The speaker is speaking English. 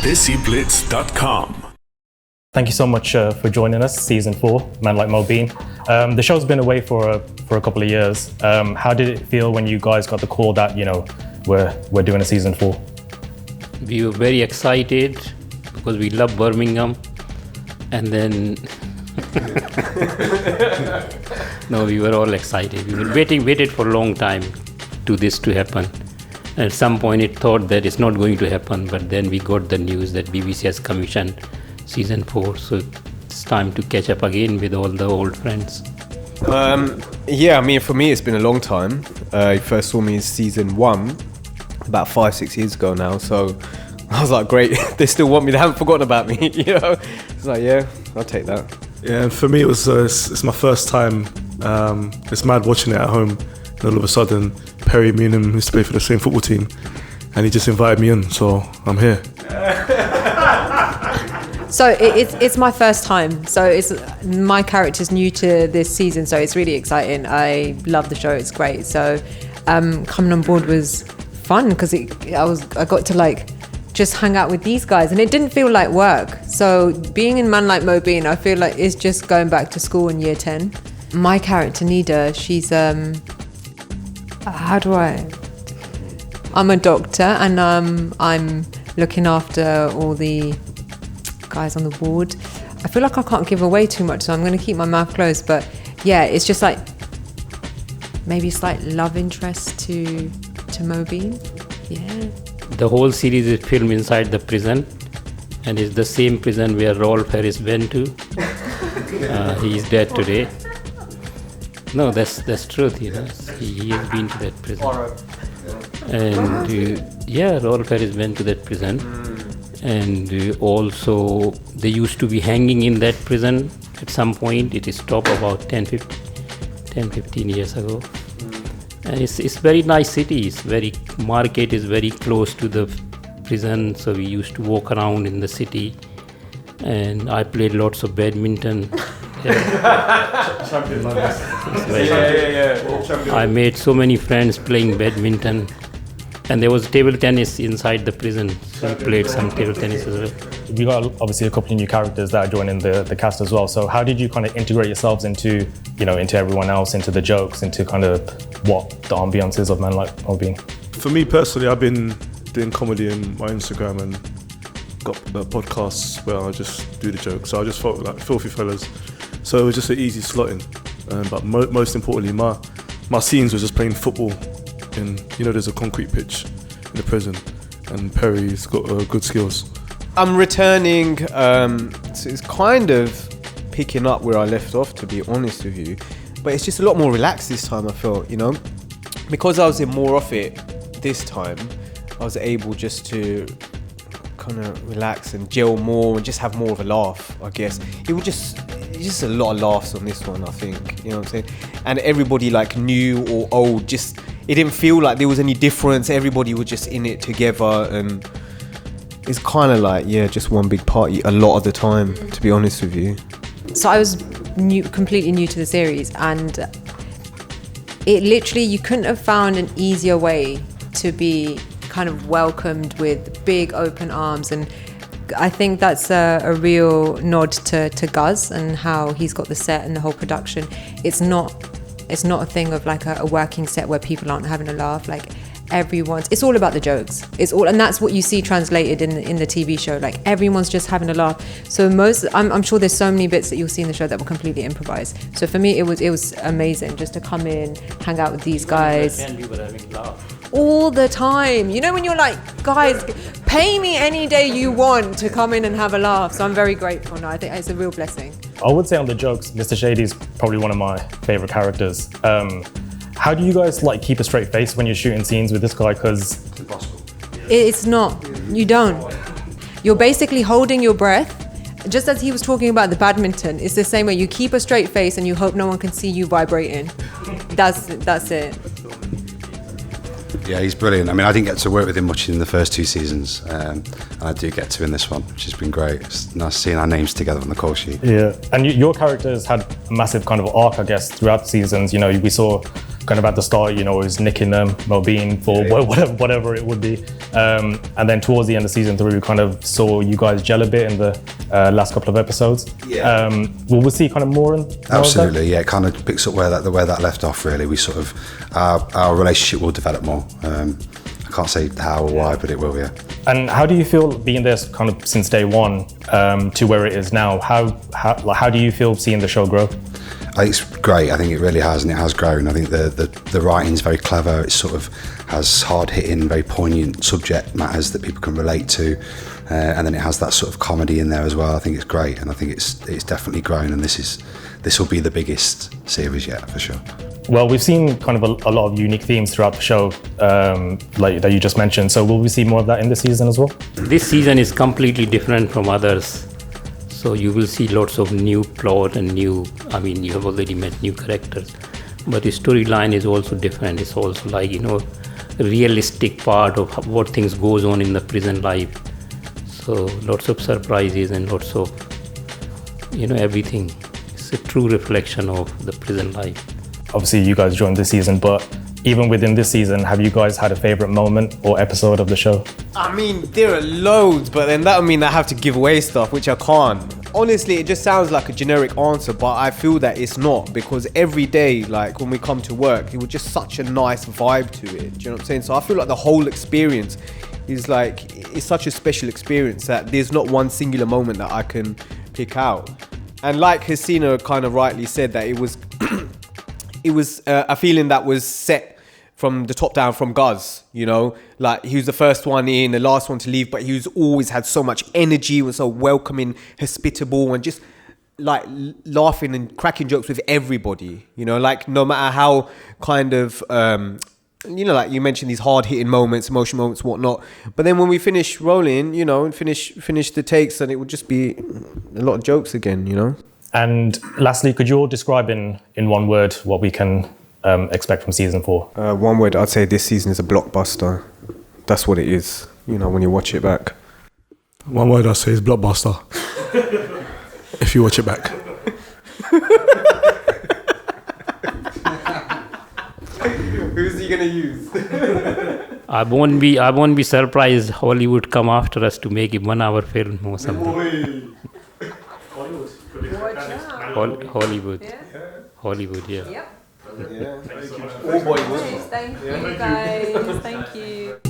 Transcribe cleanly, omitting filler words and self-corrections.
DESIblitz.com. Thank you so much for joining us, season 4, Man Like Mobeen. The show's been away for a couple of years. How did it feel when you guys got the call that, we're doing a season 4? We were very excited because we love Birmingham, and then no, we were all excited. We were waited for a long time to this to happen. At some point it thought that it's not going to happen, but then we got the news that BBC has commissioned season 4, so it's time to catch up again with all the old friends. For me it's been a long time. You first saw me in season 1 about 5-6 years ago now, so I was like, great, they still want me, they haven't forgotten about me, It's like, yeah, I'll take that. Yeah, and for me it was it's my first time. It's mad watching it at home, and all of a sudden Perry, me and him used to play for the same football team, and he just invited me in, so I'm here. So it's my first time. So my character's new to this season, so it's really exciting. I love the show; it's great. So coming on board was fun because I got to just hang out with these guys, and it didn't feel like work. So being in Man Like Mobeen, I feel like it's just going back to school in year 10. My character Nida, she's I'm a doctor, and I'm looking after all the guys on the ward. I feel like I can't give away too much, so I'm going to keep my mouth closed. But yeah, it's just maybe it's like love interest to Mobeen. Yeah. The whole series is filmed inside the prison, and it's the same prison where Rolf Harris went to. He is dead today. No, that's truth. He has been to that prison. And Rolf Harris went to that prison. And also they used to be hanging in that prison at some point. It is stopped about 10-15 years ago. And it's very nice city. Market is very close to the prison, so we used to walk around in the city, and I played lots of badminton. Champion like I made so many friends playing badminton. And there was table tennis inside the prison, so we played some table tennis as well. You got obviously a couple of new characters that are joining the cast as well. So how did you kind of integrate yourselves into everyone else, into the jokes, into kind of what the ambiance is of Man Like Mobeen? For me personally, I've been doing comedy on my Instagram and got podcasts where I just do the jokes. So I just felt like Filthy Fellas. So it was just an easy slotting. But most importantly, my scenes was just playing football. And there's a concrete pitch in the prison, and Perry's got good skills. I'm returning, so it's kind of picking up where I left off, to be honest with you, but it's just a lot more relaxed this time. I felt, because I was in more of it this time, I was able just to kind of relax and gel more and just have more of a laugh, I guess. It was just a lot of laughs on this one, I think, you know what I'm saying? And everybody new or old, it didn't feel like there was any difference. Everybody was just in it together, and it's kind of just one big party a lot of the time, to be honest with you. So I was completely new to the series, and it literally, you couldn't have found an easier way to be kind of welcomed with big open arms. And I think that's a real nod to Guz and how he's got the set and the whole production. It's not a thing of a working set where people aren't having a laugh. It's all about the jokes. And that's what you see translated in the TV show. Everyone's just having a laugh. So I'm sure there's so many bits that you'll see in the show that were completely improvised. So for me, it was amazing just to come in, hang out with these guys. All the time. When you're guys, pay me any day you want to come in and have a laugh. So I'm very grateful now. I think it's a real blessing. I would say on the jokes, Mr. Shady's probably one of my favorite characters. How do you guys keep a straight face when you're shooting scenes with this guy? Because it's not. You don't. You're basically holding your breath. Just as he was talking about the badminton, it's the same way. You keep a straight face and you hope no one can see you vibrating. That's it. Yeah, he's brilliant. I didn't get to work with him much in the first 2 seasons, and I do get to in this one, which has been great. It's nice seeing our names together on the call sheet. Yeah, and your characters had a massive kind of arc, I guess, throughout the seasons. We saw kind of at the start, you know, it was nicking them, Mobeen for whatever it would be. And then towards the end of season 3, we kind of saw you guys gel a bit in the last couple of episodes. Yeah. Will we see kind of more? Absolutely, yeah. It kind of picks up where that left off. Really, we sort of our relationship will develop more. I can't say how or why, but it will, yeah. And how do you feel being there kind of since day one to where it is now? How do you feel seeing the show grow? I think it's great. I think it really has, and it has grown. I think the writing's very clever. It sort of has hard-hitting, very poignant subject matters that people can relate to, and then it has that sort of comedy in there as well. I think it's great, and I think it's definitely grown. And this will be the biggest series yet, for sure. Well, we've seen kind of a lot of unique themes throughout the show, like that you just mentioned. So will we see more of that in this season as well? This season is completely different from others. So you will see lots of new plot and you have already met new characters. But the storyline is also different. It's also like, you know, realistic part of what things goes on in the prison life. So lots of surprises and lots of, you know, everything. It's a true reflection of the prison life. Obviously, you guys joined this season, but even within this season, have you guys had a favorite moment or episode of the show? I mean, there are loads, but then that would mean I have to give away stuff, which I can't. Honestly, it just sounds like a generic answer, but I feel that it's not, because every day, like when we come to work, it was just such a nice vibe to it. Do you know what I'm saying? So I feel like the whole experience is like, it's such a special experience that there's not one singular moment that I can pick out. And like Hussina kind of rightly said, that it was it was a feeling that was set from the top down from Guz, you know, like he was the first one in, the last one to leave, but he was always had so much energy, was so welcoming, hospitable, and just like laughing and cracking jokes with everybody, you know, like no matter how kind of, you know, like you mentioned these hard hitting moments, emotional moments, whatnot. But then when we finish rolling, you know, and finish the takes, and it would just be a lot of jokes again, you know. And lastly, could you all describe in one word what we can expect from season 4? One word, I'd say this season is a blockbuster. That's what it is, you know, when you watch it back. One word I'd say is blockbuster. If you watch it back. Who's he gonna use? I won't be surprised Hollywood come after us to make a 1 hour film or something. Hollywood. Yeah. Hollywood, yeah. Yep. Yeah. Thank you guys. Thank you.